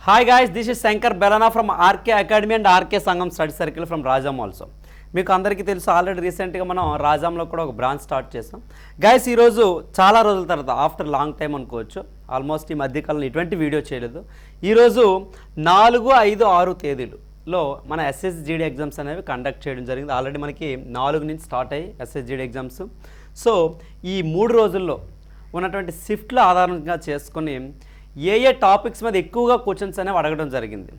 Hi guys, this is Shankar Belana from RK Academy and RK Sangam Study Circle from Rajam also. మీకు అందరికీ తెలుసు already రీసెంట్గా మనం రాజాంలో కూడా ఒక బ్రాంచ్ స్టార్ట్ చేసాం గైస్. ఈరోజు చాలా రోజుల తర్వాత ఆఫ్టర్ లాంగ్ టైం అనుకోవచ్చు, ఆల్మోస్ట్ ఈ మధ్యకాలంలో ఎటువంటి వీడియో చేయలేదు. ఈరోజు 4, 5, 6 తేదీలలో మన SSGD ఎగ్జామ్స్ అనేవి కండక్ట్ చేయడం జరిగింది. ఆల్రెడీ మనకి 4 నుంచి స్టార్ట్ అయ్యి SSGD ఎగ్జామ్స్. సో ఈ 3 రోజుల్లో ఉన్నటువంటి షిఫ్ట్ల ఆధారంగా చేసుకొని ఏ టాపిక్స్ మీద ఎక్కువగా క్వశ్చన్స్ అనేవి అడగడం జరిగింది.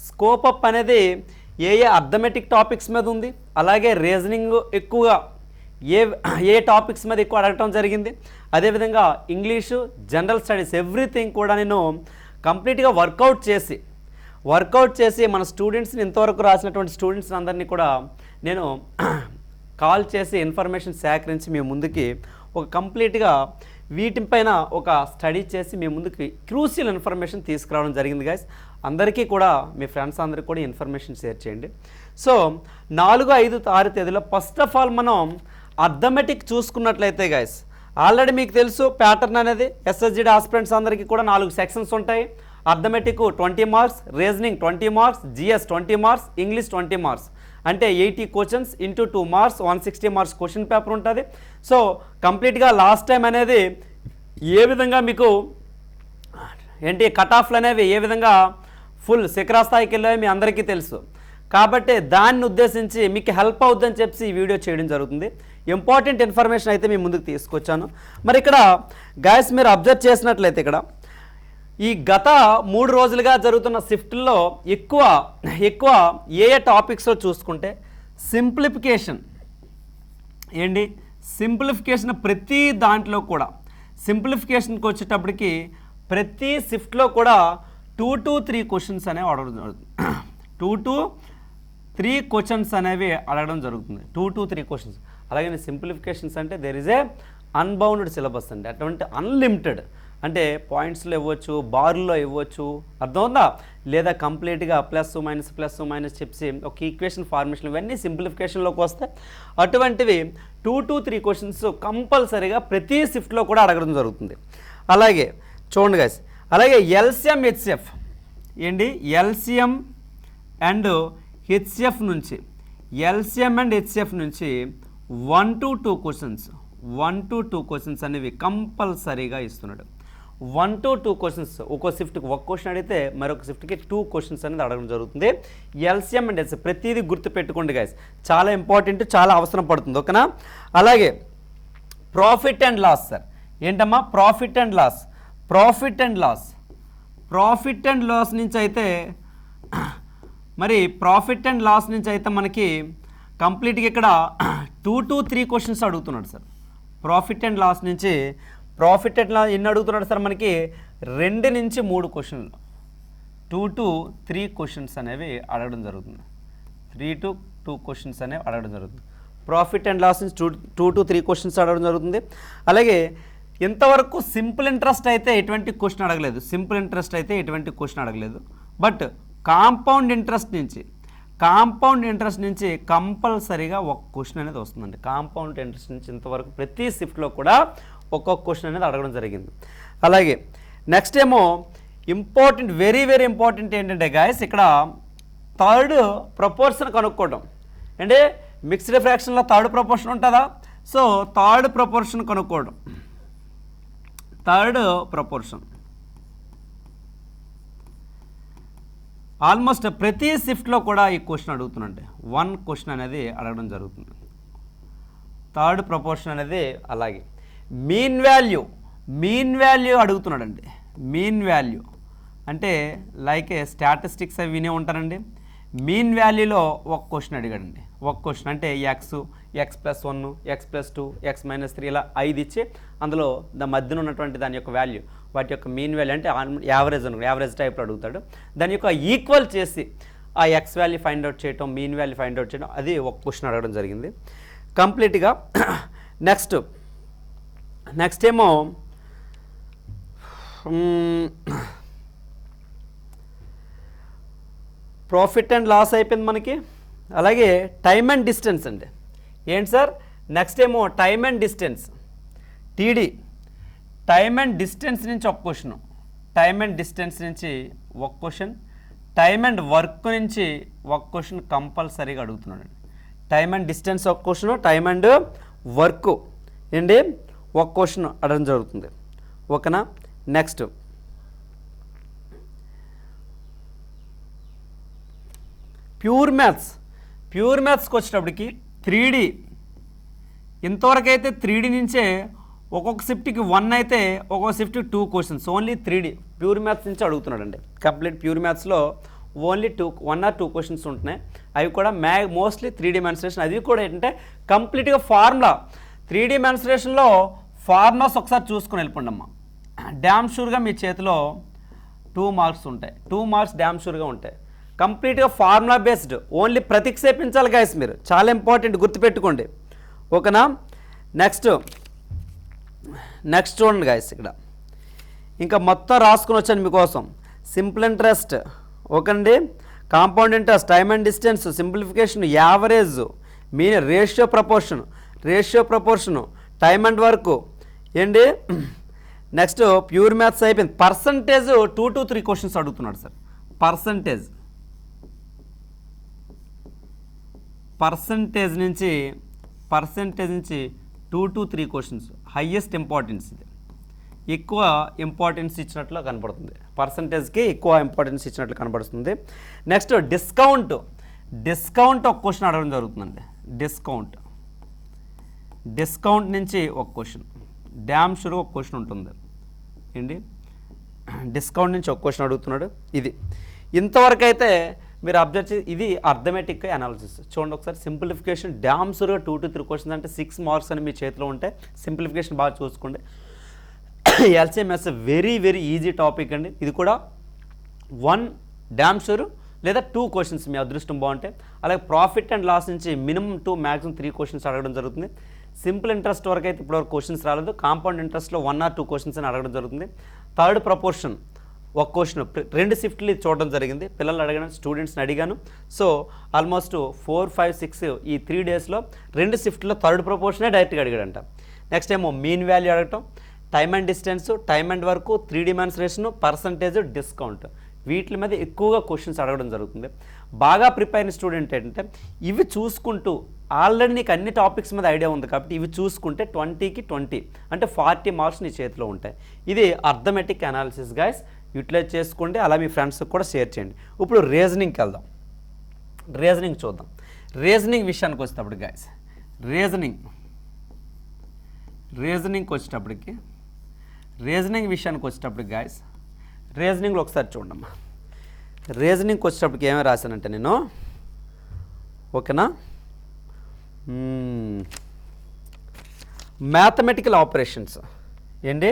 స్కోప్ అప్ అనేది ఏ అర్థమెటిక్ టాపిక్స్ మీద ఉంది, అలాగే రీజనింగ్ ఎక్కువగా ఏ టాపిక్స్ మీద ఎక్కువ అడగటం జరిగింది. అదేవిధంగా ఇంగ్లీషు, జనరల్ స్టడీస్ ఎవ్రీథింగ్ కూడా నేను కంప్లీట్గా వర్కౌట్ చేసి మన స్టూడెంట్స్ని ఇంతవరకు రాసినటువంటి స్టూడెంట్స్ అందరినీ కూడా నేను కాల్ చేసి ఇన్ఫర్మేషన్ సేకరించి మీ ముందుకి ఒక కంప్లీట్గా వీటిపైన ఒక స్టడీ చేసి మీ ముందుకి క్రూషియల్ ఇన్ఫర్మేషన్ తీసుకురావడం జరిగింది గైస్. అందరికీ కూడా మీ ఫ్రెండ్స్ అందరికీ కూడా ఇన్ఫర్మేషన్ షేర్ చేయండి. సో 4, 5, 6 తేదీలో ఫస్ట్ ఆఫ్ ఆల్ మనం అర్థమెటిక్ చూసుకున్నట్లయితే గైస్, ఆల్రెడీ మీకు తెలుసు ప్యాటర్న్ అనేది SSGD ఆస్పిరెంట్స్ అందరికీ కూడా 4 సెక్షన్స్ ఉంటాయి. Arithmetic 20 marks, reasoning 20 marks, GS 20 marks, English 20 marks, అంటే 80 questions into 2 marks 160 marks question paper ఉంటుంది. సో కంప్లీట్గా లాస్ట్ టైం అనేది ఏ విధంగా మీకు ఏంటి కట్ ఆఫ్లు అనేవి ఏ విధంగా ఫుల్ శిఖరాస్థాయికి వెళ్ళాయో మీ అందరికీ తెలుసు. కాబట్టి దాన్ని ఉద్దేశించి మీకు హెల్ప్ అవుతుందని చెప్పి ఈ వీడియో చేయడం జరుగుతుంది. ఇంపార్టెంట్ ఇన్ఫర్మేషన్ అయితే మీ ముందుకు తీసుకొచ్చాను. మరి ఇక్కడ గైస్ మీరు అబ్జర్వ్ చేసినట్లయితే ఇక్కడ ఈ గత 3 రోజులుగా జరుగుతున్న షిఫ్ట్లో ఎక్కువ ఏ టాపిక్స్లో చూసుకుంటే సింప్లిఫికేషన్ ప్రతి దాంట్లో కూడా సింప్లిఫికేషన్కి వచ్చేటప్పటికి ప్రతి షిఫ్ట్లో కూడా 2 to 3 క్వశ్చన్స్ అనేవి అడగడం జరుగుతుంది. 2 to 3 క్వశ్చన్స్ అనేవి అడగడం జరుగుతుంది. 2 to 3 క్వశ్చన్స్. అలాగే సింప్లిఫికేషన్స్ అంటే there is a unbounded syllabus అండి. అటువంటి అన్లిమిటెడ్ అంటే పాయింట్స్లో ఇవ్వచ్చు, బార్లో ఇవ్వచ్చు, అర్థమవుతుందా, లేదా కంప్లీట్గా ప్లస్ మైనస్ చెప్పి ఒక ఈక్వేషన్ ఫార్మేషన్, ఇవన్నీ సింప్లిఫికేషన్లోకి వస్తాయి. అటువంటివి 2 to 3 క్వశ్చన్స్ కంపల్సరీగా ప్రతి షిఫ్ట్లో కూడా అడగడం జరుగుతుంది. అలాగే చూడండి గైస్, అలాగే ఎల్సిఎం అండ్ హెచ్సిఎఫ్ నుంచి 1 to 2 క్వశ్చన్స్ అనేవి కంపల్సరీగా ఇస్తున్నాడు. 1 to 2 క్వశ్చన్స్, ఒక్కో షిఫ్ట్కి ఒక క్వశ్చన్ అడిగితే మరొక షిఫ్ట్కి 2 క్వశ్చన్స్ అనేది అడగడం జరుగుతుంది. ఎల్సిఎం అండ్ హెచ్సిఎఫ్ ప్రతిదీ గుర్తుపెట్టుకోండి గైస్, చాలా ఇంపార్టెంట్, చాలా అవసరం పడుతుంది, ఓకేనా. అలాగే ప్రాఫిట్ అండ్ లాస్ సార్, ఏంటమ్మా ప్రాఫిట్ అండ్ లాస్ నుంచి అయితే మనకి కంప్లీట్గా ఇక్కడ 2 to 3 క్వశ్చన్స్ అడుగుతున్నాడు సార్. ప్రాఫిట్ అండ్ లాస్ ఎన్ని అడుగుతున్నాడు సార్ మనకి 2 నుంచి 3 క్వశ్చన్లు, 2 to 3 క్వశ్చన్స్ అనేవి అడగడం జరుగుతుంది. 3 to 2 క్వశ్చన్స్ అనేవి అడగడం జరుగుతుంది. ప్రాఫిట్ అండ్ లాస్ నుంచి 2 to 3 క్వశ్చన్స్ అడగడం జరుగుతుంది. అలాగే ఇంతవరకు సింపుల్ ఇంట్రెస్ట్ అయితే ఎటువంటి క్వశ్చన్ అడగలేదు. బట్ కాంపౌండ్ ఇంట్రెస్ట్ నుంచి కంపల్సరీగా ఒక క్వశ్చన్ అనేది వస్తుందండి. కాంపౌండ్ ఇంట్రెస్ట్ నుంచి ఇంతవరకు ప్రతి షిఫ్ట్లో కూడా ఒక్కొక్క క్వశ్చన్ అనేది అడగడం జరిగింది. అలాగే నెక్స్ట్ ఏమో ఇంపార్టెంట్, వెరీ వెరీ ఇంపార్టెంట్ ఏంటంటే గాయస్, ఇక్కడ థర్డ్ ప్రపోర్షన్ కనుక్కోవడం. అంటే మిక్స్డ్ ఫ్రాక్షన్లో థర్డ్ ప్రపోర్షన్ ఉంటుందా, సో థర్డ్ ప్రపోర్షన్ కనుక్కోవడం. ఆల్మోస్ట్ ప్రతి షిఫ్ట్లో కూడా ఈ క్వశ్చన్ అడుగుతుందండి. 1 క్వశ్చన్ అనేది అడగడం జరుగుతుంది. థర్డ్ ప్రపోర్షన్ అనేది. అలాగే మీన్ వాల్యూ అడుగుతున్నాడండి. మీన్ వాల్యూ అంటే లైక్ స్టాటిస్టిక్స్ అవి వినే ఉంటారండి. మీన్ వాల్యూలో ఒక క్వశ్చన్ అడిగాడండి. ఒక క్వశ్చన్ అంటే x+1, x+2, x-3 ఇలా 5 ఇచ్చి అందులో మధ్యన ఉన్నటువంటి దాని యొక్క వాల్యూ, వాటి యొక్క మీన్ వాల్యూ అంటే యావరేజ్ టైప్లో అడుగుతాడు. దాని యొక్క ఈక్వల్ చేసి ఆ ఎక్స్ వాల్యూ ఫైండ్ అవుట్ చేయడం, మీన్ వాల్యూ ఫైండ్ అవుట్ చేయడం, అది ఒక క్వశ్చన్ అడగడం జరిగింది కంప్లీట్గా. నెక్స్ట్ ఏమో ప్రాఫిట్ అండ్ లాస్ అయిపోయింది మనకి. అలాగే టైమ్ అండ్ డిస్టెన్స్ అండి. ఏంటి సార్, నెక్స్ట్ ఏమో time and distance, TD time and distance నుంచి ఒక క్వశ్చన్, టైమ్ అండ్ డిస్టెన్స్ నుంచి ఒక క్వశ్చన్, టైమ్ అండ్ వర్క్ నుంచి ఒక క్వశ్చన్ కంపల్సరీగా అడుగుతున్నాడు. టైమ్ అండ్ డిస్టెన్స్ ఒక క్వశ్చన్, టైమ్ అండ్ వర్క్ ఏంటి ఒక క్వశ్చన్ అడగడం జరుగుతుంది. ఓకేనా. నెక్స్ట్ ప్యూర్ మ్యాథ్స్కి వచ్చేటప్పటికి 3D ఇంతవరకు అయితే 3D నుంచే ఒక్కొక్క షిఫ్ట్కి 1 అయితే ఒక్కొక్క షిఫ్ట్కి 2 questions only 3D pure maths నుంచి అడుగుతున్నాడండి. కంప్లీట్ ప్యూర్ మ్యాథ్స్లో ఓన్లీ 1 or 2 క్వశ్చన్స్ ఉంటున్నాయి. అవి కూడా మోస్ట్లీ 3D మెన్సురేషన్. అది కూడా ఏంటంటే కంప్లీట్గా ఫార్ములా 3D మెన్సురేషన్లో ఫార్ములాస్ ఒకసారి చూసుకుని వెళ్ళిపోండమ్మా. డ్యామ్ షూర్గా మీ చేతిలో 2 మార్క్స్ ఉంటాయి. 2 మార్క్స్ డ్యామ్ షూర్గా ఉంటాయి. కంప్లీట్గా ఫార్ములా బేస్డ్ ఓన్లీ ప్రతిక్షేపించాలి గైస్. మీరు చాలా ఇంపార్టెంట్, గుర్తుపెట్టుకోండి. ఓకేనా. నెక్స్ట్ చూడండి గైస్, ఇక్కడ ఇంకా మొత్తం రాసుకుని వచ్చాను మీకోసం. సింపుల్ ఇంట్రెస్ట్, ఓకేండి, compound interest, time and distance, simplification, average, mean ratio proportion, time and work ఏంటి. నెక్స్ట్ ప్యూర్ మ్యాథ్స్ అయిపోయింది. పర్సంటేజ్ 2 to 3 క్వశ్చన్స్ అడుగుతున్నాడు సార్. పర్సంటేజ్ నుంచి 2 to 3 క్వశ్చన్స్ హైయెస్ట్ ఇంపార్టెన్స్. ఇది ఎక్కువ ఇంపార్టెన్స్ ఇచ్చినట్లు కనపడుతుంది. పర్సంటేజ్కి ఎక్కువ ఇంపార్టెన్స్ ఇచ్చినట్లు కనపడుతుంది. నెక్స్ట్ డిస్కౌంట్ ఒక క్వశ్చన్ అడగడం జరుగుతుందండి. డిస్కౌంట్ నుంచి ఒక క్వశ్చన్ డ్యామ్ షూర్ ఒక క్వశ్చన్ ఉంటుంది ఏంటి. డిస్కౌంట్ నుంచి ఒక క్వశ్చన్ అడుగుతున్నాడు. ఇది ఇంతవరకు అయితే మీరు అబ్జర్వ్ చేసి ఇది అర్థమెటిక్ అనాలిసిస్ చూడండి ఒకసారి. సింప్లిఫికేషన్ డ్యామ్ షూర్గా 2 to 3 క్వశ్చన్స్ అంటే 6 మార్క్స్ అని మీ చేతిలో ఉంటే సింప్లిఫికేషన్ బాగా చూసుకోండి. ఎల్సిఎంఎస్ వెరీ ఈజీ టాపిక్ అండి. ఇది కూడా 1 డ్యామ్ షూర్ లేదా 2 క్వశ్చన్స్ మీ అదృష్టం బాగుంటే. అలాగే ప్రాఫిట్ అండ్ లాస్ నుంచి మినిమం 2 మ్యాక్సిమం 3 క్వశ్చన్స్ అడగడం జరుగుతుంది. సింపుల్ ఇంట్రెస్ట్ వరకు అయితే ఇప్పటివరకు క్వశ్చన్స్ రాలేదు. కాంపౌండ్ ఇంట్రెస్ట్లో 1 or 2 క్వశ్చన్స్ అని అడగడం జరుగుతుంది. థర్డ్ ప్రపోర్షన్ ఒక క్వశ్చన్ 2 షిఫ్ట్లు చూడడం జరిగింది. పిల్లలు అడిగాను, స్టూడెంట్స్ని అడిగాను. సో ఆల్మోస్ట్ 4, 5, 6 ఈ 3 డేస్లో 2 షిఫ్ట్లో థర్డ్ ప్రపోర్షనే డైరెక్ట్గా అడిగాడంట. నెక్స్ట్ ఏమో మీన్ వాల్యూ అడగటం, time and distance, time and work, 3D mensuration, percentage, discount, వీటి మీద ఎక్కువగా క్వశ్చన్స్ అడగడం జరుగుతుంది. బాగా ప్రిపేర్ అయిన స్టూడెంట్ ఏంటంటే ఇవి చూసుకుంటూ ఆల్రెడీ నీకు అన్ని టాపిక్స్ మీద ఐడియా ఉంది కాబట్టి ఇవి చూసుకుంటే 20కి 20 అంటే 40 మార్క్స్ నీ చేతిలో ఉంటాయి. ఇది అర్థమెటిక్ అనాలిసిస్ గైస్, యూటిలైజ్ చేసుకోండి. అలా మీ ఫ్రెండ్స్కి కూడా షేర్ చేయండి. ఇప్పుడు రీజనింగ్కి వెళ్దాం. రీజనింగ్ చూద్దాం. రీజనింగ్ విషయానికి వచ్చేటప్పుడు గైస్, రీజనింగ్ విషయానికి వచ్చేటప్పటికి గైస్, రీజనింగ్లో ఒకసారి చూడమ్మా. రీజనింగ్కి వచ్చేటప్పటికి ఏమేమి రాశానంటే నేను, ఓకేనా, మ్యాథమెటికల్ ఆపరేషన్స్ ఏంటి,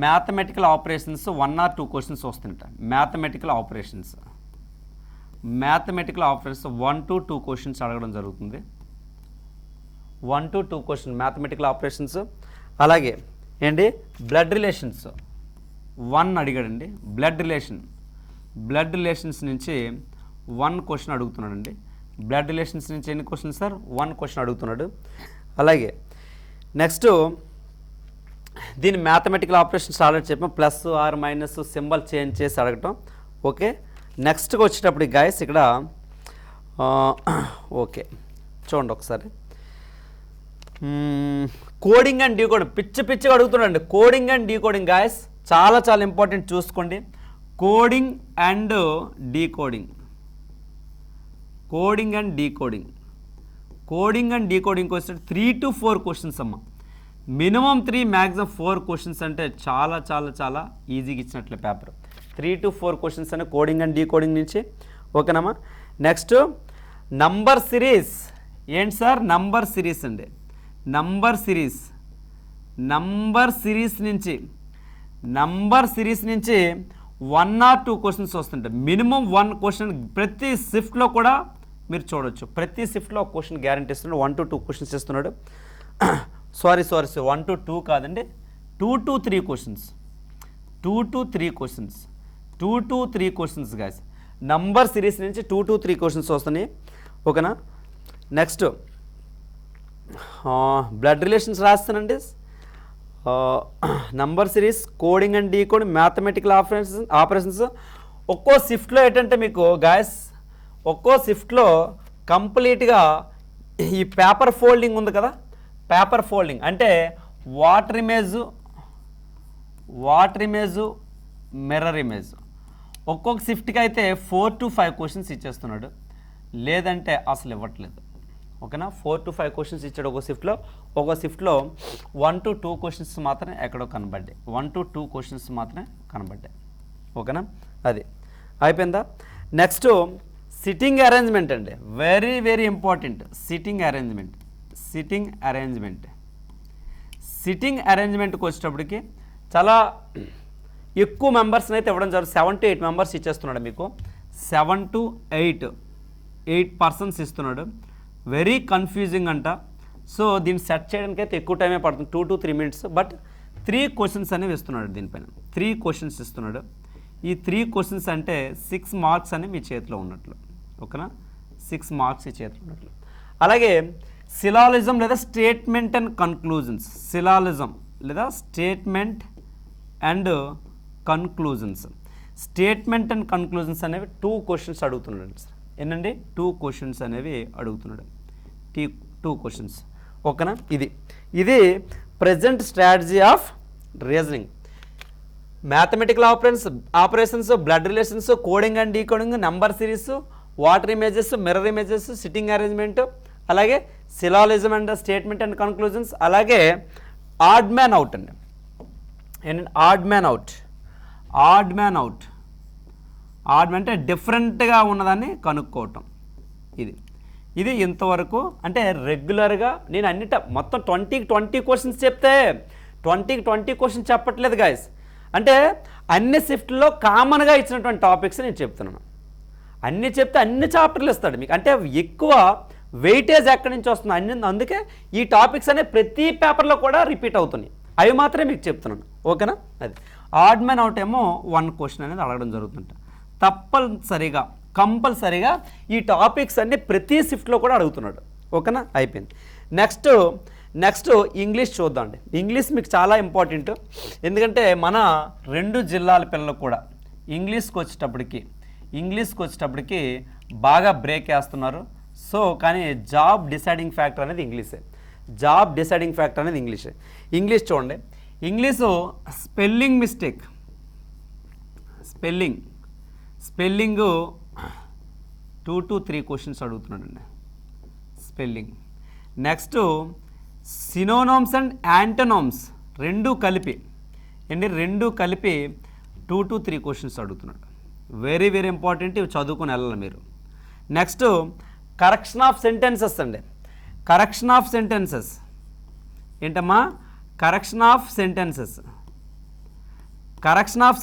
మ్యాథమెటికల్ ఆపరేషన్స్ 1 or 2 క్వశ్చన్స్ వస్తుంటాయి. మ్యాథమెటికల్ ఆపరేషన్స్ 1 to 2 క్వశ్చన్స్ అడగడం జరుగుతుంది. 1 to 2 క్వశ్చన్ మ్యాథమెటికల్ ఆపరేషన్స్. అలాగే ఏంటి బ్లడ్ రిలేషన్స్ 1 అడిగాడండి. బ్లడ్ రిలేషన్స్ నుంచి 1 క్వశ్చన్ అడుగుతున్నాడండి. బ్లడ్ రిలేషన్స్ నుంచి ఎన్ని క్వశ్చన్స్ సార్? 1 క్వశ్చన్ అడుగుతున్నాడు. అలాగే నెక్స్ట్ దీని మ్యాథమెటికల్ ఆపరేషన్స్ ఆల్రెడీ చెప్పాం, plus or minus symbol change చేసి అడగటం. ఓకే, నెక్స్ట్కి వచ్చేటప్పుడు గాయస్ ఇక్కడ ఓకే చూడండి ఒకసారి. కోడింగ్ అండ్ డీకోడింగ్ పిచ్చిగా అడుగుతున్నాండి. కోడింగ్ అండ్ డీకోడింగ్ గాయస్ చాలా ఇంపార్టెంట్, చూసుకోండి. కోడింగ్ అండ్ డీకోడింగ్ వచ్చే 3 to 4 క్వశ్చన్స్ అమ్మ. మినిమం 3 మ్యాక్సిమం 4 క్వశ్చన్స్ అంటే చాలా ఈజీగా ఇచ్చినట్లే పేపర్. 3 to 4 క్వశ్చన్స్ అనే కోడింగ్ అండ్ డీకోడింగ్ నుంచి. ఓకేనమ్మా. నెక్స్ట్ నంబర్ సిరీస్ ఏంటి సార్? నంబర్ సిరీస్ అండి. నంబర్ సిరీస్ నుంచి 1 or 2 క్వశ్చన్స్ వస్తుంటాయి. మినిమం 1 క్వశ్చన్ ప్రతి షిఫ్ట్లో కూడా మీరు చూడొచ్చు. ప్రతి షిఫ్ట్లో ఒక క్వశ్చన్ గ్యారంటీ ఇస్తున్నాడు. 1 to 2 క్వశ్చన్స్ ఇస్తున్నాడు. సారీ 1 to 2 కాదండి, 2 to 3 questions. 2 to 3 questions guys. Number series నుంచి 2 to 3 క్వశ్చన్స్ వస్తున్నాయి. ఓకేనా. నెక్స్ట్ బ్లడ్ రిలేషన్స్ రాస్తానండి. Number series, coding and decoding, mathematical operations. ఒక్కో షిఫ్ట్లో ఏంటంటే మీకు గాయస్ ఒక్కో షిఫ్ట్లో కంప్లీట్గా ఈ పేపర్ ఫోల్డింగ్ ఉంది కదా, పేపర్ ఫోల్డింగ్ అంటే వాటర్ ఇమేజు, మిర్రర్ ఇమేజ్. ఒక్కొక్క షిఫ్ట్కి అయితే 4 to 5 క్వశ్చన్స్ ఇచ్చేస్తున్నాడు, లేదంటే అసలు ఇవ్వట్లేదు. ఓకేనా, 4 to 5 క్వశ్చన్స్ ఇచ్చాడు ఒక షిఫ్ట్లో 1 to 2 క్వశ్చన్స్ మాత్రమే ఎక్కడో కనబడ్డాయి, 1 to 2 క్వశ్చన్స్ మాత్రమే కనబడ్డాయి. ఓకేనా, అది అయిపోయిందా. నెక్స్ట్ సిట్టింగ్ అరేంజ్మెంట్ అండి, వెరీ వెరీ ఇంపార్టెంట్. సిట్టింగ్ అరేంజ్మెంట్కి వచ్చేటప్పటికి చాలా ఎక్కువ మెంబర్స్ని అయితే ఇవ్వడం జరుగుతుంది. 7 to 8 మెంబర్స్ ఇచ్చేస్తున్నాడు మీకు, 7 to 8 పర్సన్స్ ఇస్తున్నాడు. వెరీ కన్ఫ్యూజింగ్ అంట. సో దీన్ని సెట్ చేయడానికి అయితే ఎక్కువ టైమే పడుతుంది, 2 to 3 minutes. బట్ 3 క్వశ్చన్స్ అనేవి ఇస్తున్నాడు, దీనిపైన 3 క్వశ్చన్స్ ఇస్తున్నాడు. ఈ 3 క్వశ్చన్స్ అంటే 6 మార్క్స్ అని మీ చేతిలో ఉన్నట్లు. ఓకేనా, 6 మార్క్స్ ఈ చేతిలో ఉన్నట్లు. అలాగే సిలాలిజం లేదా statement and conclusions, statement and conclusions అనేవి 2 క్వశ్చన్స్ అడుగుతున్నాడు సార్. ఏంటండి 2 క్వశ్చన్స్ అనేవి అడుగుతున్నాడు, 2 క్వశ్చన్స్. ఓకేనా, ఇది present strategy of reasoning. Mathematical operations, blood relations, coding and decoding, number series, water images, mirror images, sitting arrangement, అలాగే సిలాలిజం అండ్ స్టేట్మెంట్ అండ్ కన్క్లూజన్స్, అలాగే odd man out అండి. ఏంటంటే ఆడ్ మ్యాన్ అవుట్ అంటే డిఫరెంట్గా ఉన్నదాన్ని కనుక్కోవటం. ఇది ఇంతవరకు అంటే రెగ్యులర్గా నేను మొత్తం 20 క్వశ్చన్స్ చెప్తే 20 క్వశ్చన్స్ చెప్పట్లేదు గాయస్. అంటే అన్ని షిఫ్ట్లో కామన్గా ఇచ్చినటువంటి టాపిక్స్ నేను చెప్తున్నాను. అన్నీ చెప్తే అన్ని చాప్టర్లు ఇస్తాడు మీకు. అంటే ఎక్కువ వెయిటేజ్ ఎక్కడి నుంచి వస్తుంది అందుకే ఈ టాపిక్స్ అనేవి ప్రతి పేపర్లో కూడా రిపీట్ అవుతున్నాయి. అవి మాత్రమే మీకు చెప్తున్నాను. ఓకేనా, అది ఆడ్ మ్యాన్ అవుట్ ఏమో 1 క్వశ్చన్ అనేది అడగడం జరుగుతుంట. కంపల్సరీగా ఈ టాపిక్స్ అన్ని ప్రతి షిఫ్ట్లో కూడా అడుగుతున్నాడు. ఓకేనా, అయిపోయింది. నెక్స్ట్ ఇంగ్లీష్ చూద్దామండి. ఇంగ్లీష్ మీకు చాలా ఇంపార్టెంట్, ఎందుకంటే మన 2 జిల్లాల పిల్లలు కూడా ఇంగ్లీష్కి వచ్చేటప్పటికి బాగా బ్రేక్ వేస్తున్నారు. సో కానీ జాబ్ డిసైడింగ్ ఫ్యాక్టర్ అనేది ఇంగ్లీషే. ఇంగ్లీష్ చూడండి. English spelling mistake, spelling 2 to 3 questions అడుగుతున్నాడండి spelling. Next synonyms and antonyms రెండు కలిపి 2 to 3 క్వశ్చన్స్ అడుగుతున్నాడు. వెరీ వెరీ ఇంపార్టెంట్, ఇవి చదువుకొని వెళ్ళాలి మీరు. నెక్స్ట్ కరెక్షన్ ఆఫ్ సెంటెన్సెస్ అండి. కరెక్షన్ ఆఫ్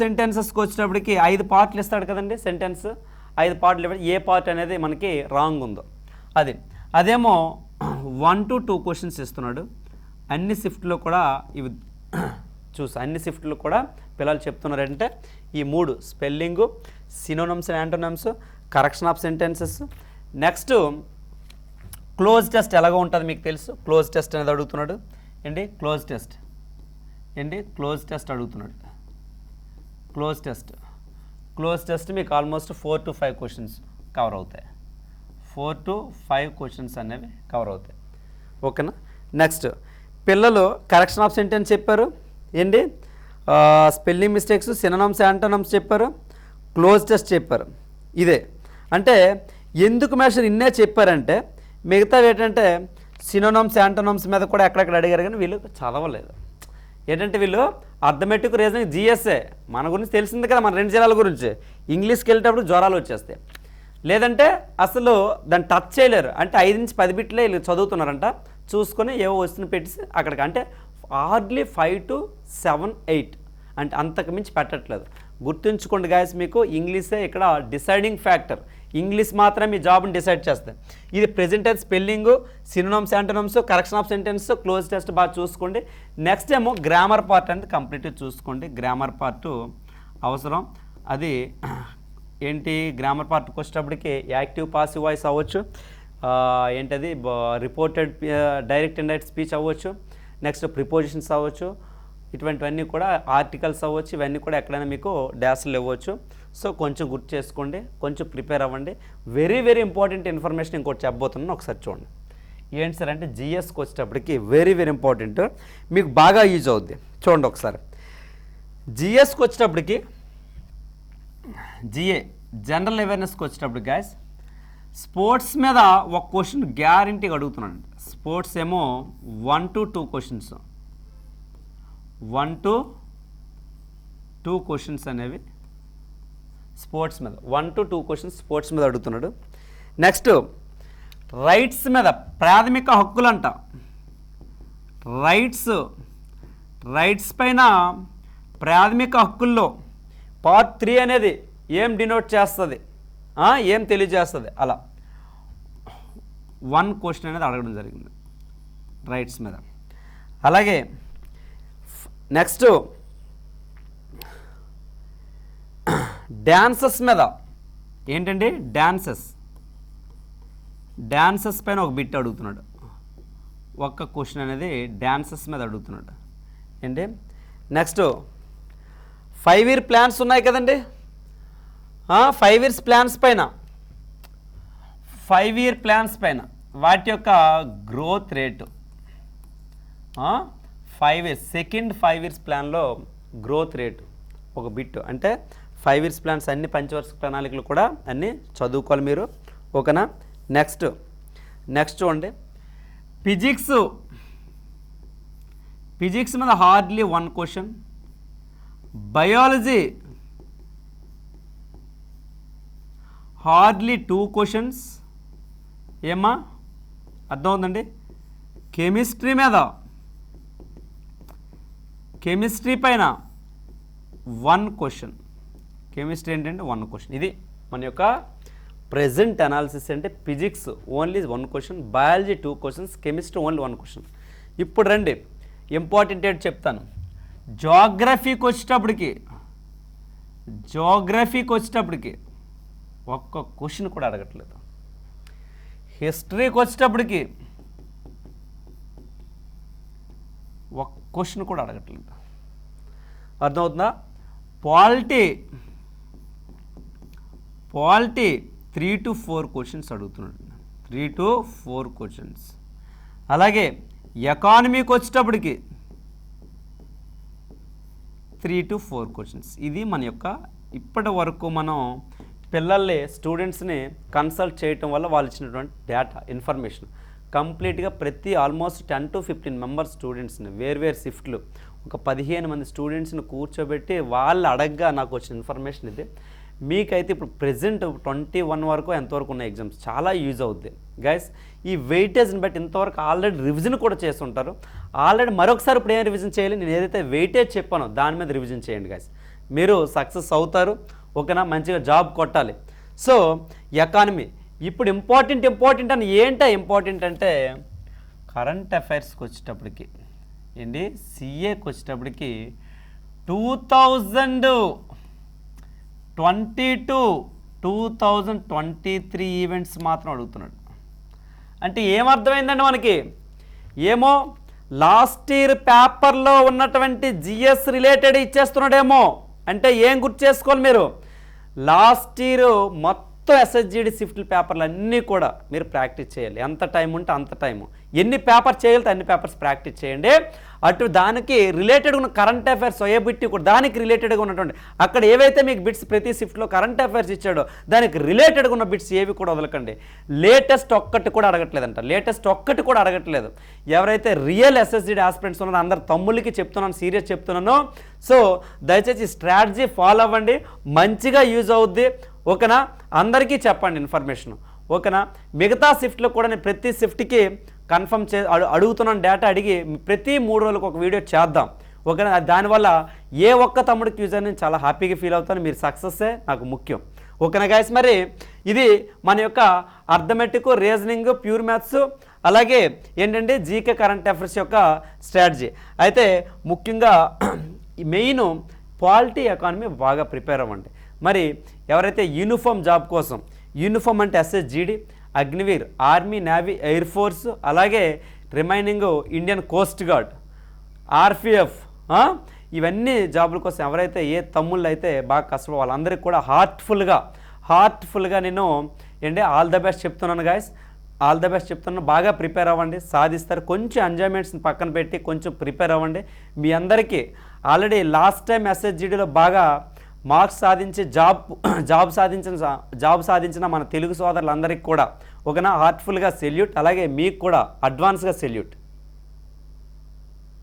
సెంటెన్సెస్కి వచ్చేటప్పటికి 5 పార్ట్లు ఇస్తాడు కదండి సెంటెన్స్. 5 పార్ట్లు ఇవ్వడం, ఏ పార్ట్ అనేది మనకి రాంగ్ ఉందో అదేమో 1 to 2 క్వశ్చన్స్ ఇస్తున్నాడు. అన్ని షిఫ్ట్లో కూడా పిల్లలు చెప్తున్నారంటే ఈ 3 spelling, synonyms and యాంటోనమ్స్, correction of sentences. Next cloze test ఎలాగో ఉంటుంది మీకు తెలుసు. క్లోజ్ టెస్ట్ అనేది అడుగుతున్నాడు. క్లోజ్ టెస్ట్ అడుగుతున్నాడు. క్లోజ్ టెస్ట్ మీకు ఆల్మోస్ట్ 4 to 5 క్వశ్చన్స్ కవర్ అవుతాయి. 4 to 5 క్వశ్చన్స్ అనేవి కవర్ అవుతాయి. ఓకేనా, నెక్స్ట్ పిల్లలు కరెక్షన్ ఆఫ్ సెంటెన్స్ చెప్పారు, స్పెల్లింగ్ మిస్టేక్స్, సినోనమ్స్ యాంటోనమ్స్ చెప్పారు, క్లోజ్ టెస్ట్ చెప్పారు. ఇదే అంటే ఎందుకు మేషన్ ఇన్నే చెప్పారంటే మిగతావి ఏంటంటే సినోనమ్స్ యాంటోనమ్స్ మీద కూడా ఎక్కడెక్కడ అడిగారు, కానీ వీళ్ళు చదవలేదు. వీళ్ళు అర్థమెటిక్ రీజనింగ్ జిఎస్ఏ మన గురించి తెలిసింది కదా, మన 2 జిల్లాల గురించి. ఇంగ్లీష్కి వెళ్ళేటప్పుడు జ్వరాలు వచ్చేస్తాయి, లేదంటే అసలు దాన్ని టచ్ చేయలేరు. అంటే 5 నుంచి 10 బిట్లే వీళ్ళు చదువుతున్నారంట, చూసుకొని ఏవో వస్తున్న పెట్టేసి అక్కడికి. అంటే హార్డ్లీ 5 to 7, 8 అంటే అంతకు మించి పెట్టట్లేదు. గుర్తుంచుకోండి గాయస్, మీకు ఇంగ్లీషే ఇక్కడ డిసైడింగ్ ఫ్యాక్టర్. ఇంగ్లీష్ మాత్రమే మీ జాబ్ని డిసైడ్ చేస్తాయి. ఇది present tense, spelling, synonyms antonyms, correction of sentence, cloze test బాగా చూసుకోండి. నెక్స్ట్ ఏమో గ్రామర్ పార్ట్ అనేది కంప్లీట్గా చూసుకోండి. గ్రామర్ పార్ట్ అవసరం. అది గ్రామర్ పార్ట్కి వచ్చేటప్పటికి యాక్టివ్ పాసివ్ వాయిస్ అవ్వచ్చు, రిపోర్టెడ్ డైరెక్ట్ ఇండైరెక్ట్ స్పీచ్ అవ్వచ్చు, నెక్స్ట్ ప్రిపోజిషన్స్ అవ్వచ్చు, ఇటువంటివన్నీ కూడా ఆర్టికల్స్ అవ్వచ్చు, ఇవన్నీ కూడా ఎక్కడైనా మీకు డాష్లు ఇవ్వచ్చు. సో కొంచెం గుర్తు చేసుకోండి, కొంచెం ప్రిపేర్ అవ్వండి. వెరీ వెరీ ఇంపార్టెంట్ ఇన్ఫర్మేషన్ ఇంకోటి చెప్పబోతున్నాను, ఒకసారి చూడండి. ఏంటి సార్ అంటే జిఎస్కి వచ్చేటప్పటికి వెరీ వెరీ ఇంపార్టెంట్, మీకు బాగా యూజ్ అవుద్ది. చూడండి ఒకసారి, జిఎస్కి వచ్చేటప్పటికి జిఏ జనరల్ అవేర్నెస్కి వచ్చేటప్పటికి గాయస్ స్పోర్ట్స్ మీద ఒక క్వశ్చన్ గ్యారంటీగా అడుగుతున్నాను. స్పోర్ట్స్ ఏమో 1 to 2 క్వశ్చన్స్, 1 to 2 క్వశ్చన్స్ అనేవి స్పోర్ట్స్ మీద, 1 to 2 క్వశ్చన్స్ స్పోర్ట్స్ మీద అడుగుతున్నాడు. నెక్స్ట్ రైట్స్ మీద, ప్రాథమిక హక్కులంట, రైట్స్ పైన ప్రాథమిక హక్కుల్లో పార్ట్ 3 అనేది ఏం డినోట్ చేస్తుంది, ఏం తెలియజేస్తుంది, అలా 1 క్వశ్చన్ అనేది అడగడం జరిగింది రైట్స్ మీద. అలాగే నెక్స్ట్ డాన్సెస్ మీద, ఏంటండి డాన్సెస్ పైన ఒక బిట్ అడుగుతున్నాడు, ఒక్క క్వశ్చన్ అనేది డాన్సెస్ మీద అడుగుతున్నాడు. ఏంటి నెక్స్ట్ 5 year ప్లాన్స్ ఉన్నాయి కదండి, 5 years ప్లాన్స్ పైన, 5 year ప్లాన్స్ పైన వాటి యొక్క growth rate, 5 years second 5 years ప్లాన్లో గ్రోత్ రేటు ఒక బిట్. అంటే 5 years ప్లాన్స్ అన్ని పంచవార్షిక ప్రణాళికలు కూడా అన్నీ చదువుకోవాలి మీరు, ఓకేనా. నెక్స్ట్ చూడండి, ఫిజిక్స్ మీద hardly 1 question, biology hardly 2 questions, ఏమా అర్థమవుతుందండి. కెమిస్ట్రీ పైన 1 క్వశ్చన్, కెమిస్ట్రీ ఏంటంటే 1 క్వశ్చన్. ఇది మన యొక్క ప్రెజెంట్ అనాలిసిస్. అంటే physics only 1 question, biology 2 questions, chemistry only 1 question. ఇప్పుడు రండి ఇంపార్టెంట్ ఏంటి చెప్తాను. జోగ్రఫీకి వచ్చేటప్పటికి ఒక్క క్వశ్చన్ కూడా అడగట్లేదు. హిస్టరీకి వచ్చేటప్పటికి ఒక్క క్వశ్చన్ కూడా అడగట్లేదు, అర్థమవుతుందా. పాలిటీ 3 to 4 క్వశ్చన్స్ అడుగుతున్నాడు, 3 to 4 క్వశ్చన్స్. అలాగే ఎకానమీకి వచ్చేటప్పటికి 3 to 4 క్వశ్చన్స్. ఇది మన యొక్క ఇప్పటి వరకు మనం పిల్లల్ని స్టూడెంట్స్ని కన్సల్ట్ చేయటం వల్ల వాళ్ళు ఇచ్చినటువంటి డేటా ఇన్ఫర్మేషన్ కంప్లీట్గా ప్రతి ఆల్మోస్ట్ 10 to 15 మెంబర్స్ స్టూడెంట్స్ని వేర్వేరు షిఫ్ట్లు ఒక 15 మంది స్టూడెంట్స్ని కూర్చోబెట్టి వాళ్ళు అడగ్గా నాకు వచ్చిన ఇన్ఫర్మేషన్ ఇది. మీకైతే ఇప్పుడు ప్రెజెంట్ 21 వరకు ఎంతవరకు ఉన్న ఎగ్జామ్స్ చాలా యూజ్ అవుద్ది గైస్. ఈ వెయిటేజ్ని బట్టి ఇంతవరకు ఆల్రెడీ రివిజన్ కూడా చేస్తుంటారు. ఆల్రెడీ మరొకసారి ఇప్పుడు ఏం రివిజన్ చేయాలి, నేను ఏదైతే వెయిటేజ్ చెప్పానో దాని మీద రివిజన్ చేయండి గైస్, మీరు సక్సెస్ అవుతారు, ఓకేనా. మంచిగా జాబ్ కొట్టాలి. సో ఎకానమీ ఇప్పుడు ఇంపార్టెంట్ అని ఇంపార్టెంట్ అంటే కరెంట్ అఫైర్స్కి వచ్చేటప్పటికి ఏంటి, సిఏకి వచ్చేటప్పటికి 2022-2023 ఈవెంట్స్ మాత్రం అడుగుతున్నాడు. అంటే ఏమర్థమైందండి మనకి, ఏమో లాస్ట్ ఇయర్ పేపర్లో ఉన్నటువంటి జిఎస్ రిలేటెడ్ ఇచ్చేస్తున్నాడేమో. అంటే ఏం గుర్తు చేసుకోవాలి మీరు, లాస్ట్ ఇయర్ మొత్తం ఎస్ఎస్జిడి షిఫ్ట్ పేపర్లు అన్నీ కూడా మీరు ప్రాక్టీస్ చేయాలి. ఎంత టైం ఉంటే అంత టైము, ఎన్ని పేపర్ చేయగలితే అన్ని పేపర్స్ ప్రాక్టీస్ చేయండి. అటు దానికి రిలేటెడ్ ఉన్న కరెంట్ అఫైర్స్ ఏబిట్టి కూడా దానికి రిలేటెడ్గా ఉన్నటువంటి అక్కడ ఏవైతే మీకు బిట్స్ ప్రతి షిఫ్ట్లో కరెంట్ అఫైర్స్ ఇచ్చాడో దానికి రిలేటెడ్గా ఉన్న బిట్స్ ఏవి కూడా వదలకండి. లేటెస్ట్ ఒక్కటి కూడా అడగట్లేదు. ఎవరైతే రియల్ ఎస్ఎస్జిడి ఆస్పిరెంట్స్ ఉన్నారో అందరు తమ్ముళ్ళకి చెప్తున్నాను, సీరియస్ చెప్తున్నాను. సో దయచేసి స్ట్రాటజీ ఫాలో అవ్వండి, మంచిగా యూజ్ అవుద్ది, ఓకేనా. అందరికీ చెప్పండి ఇన్ఫర్మేషన్, ఓకేనా. మిగతా షిఫ్ట్లో కూడా నేను ప్రతి షిఫ్ట్కి కన్ఫర్మ్ అడుగుతున్నాను, డేటా అడిగి ప్రతి 3 రోజులకు ఒక వీడియో చేద్దాం, ఓకేనా. దానివల్ల ఏ ఒక్క తమ్ముడికి యూజ్ అని నేను చాలా హ్యాపీగా ఫీల్ అవుతాను. మీరు సక్సెస్సే నాకు ముఖ్యం, ఓకేనా గైస్. మరి ఇది మన యొక్క అర్థమెటిక్, రీజనింగ్, ప్యూర్ మ్యాథ్స్, అలాగే ఏంటంటే జీకే కరెంట్ అఫైర్స్ యొక్క స్ట్రాటజీ. అయితే ముఖ్యంగా మెయిన్ పాలిటీ, ఎకానమీ బాగా ప్రిపేర్ అవ్వండి. మరి ఎవరైతే యూనిఫామ్ జాబ్ కోసం, యూనిఫామ్ అంటే SSGD, Agniveer, army, navy, air force, అలాగే remaining Indian coast guard, RPF, ఇవన్నీ జాబుల కోసం ఎవరైతే ఏ తమ్ముళ్ళు అయితే బాగా కష్టపడ వాళ్ళందరికీ కూడా హార్ట్ఫుల్గా నేను ఏంటి ఆల్ ద బెస్ట్ చెప్తున్నాను గాయస్. ఆల్ ద బెస్ట్ చెప్తున్నాను. బాగా ప్రిపేర్ అవ్వండి, సాధిస్తారు. కొంచెం ఎంజాయ్మెంట్స్ని పక్కన పెట్టి కొంచెం ప్రిపేర్ అవ్వండి. మీ అందరికీ ఆల్రెడీ లాస్ట్ టైం ఎస్హెచ్జిడిలో బాగా మార్క్స్ సాధించి జాబ్ సాధించిన మన తెలుగు సోదరులందరికీ కూడా ఒకనా హార్ట్ఫుల్గా సెల్యూట్. అలాగే మీకు కూడా అడ్వాన్స్గా సెల్యూట్.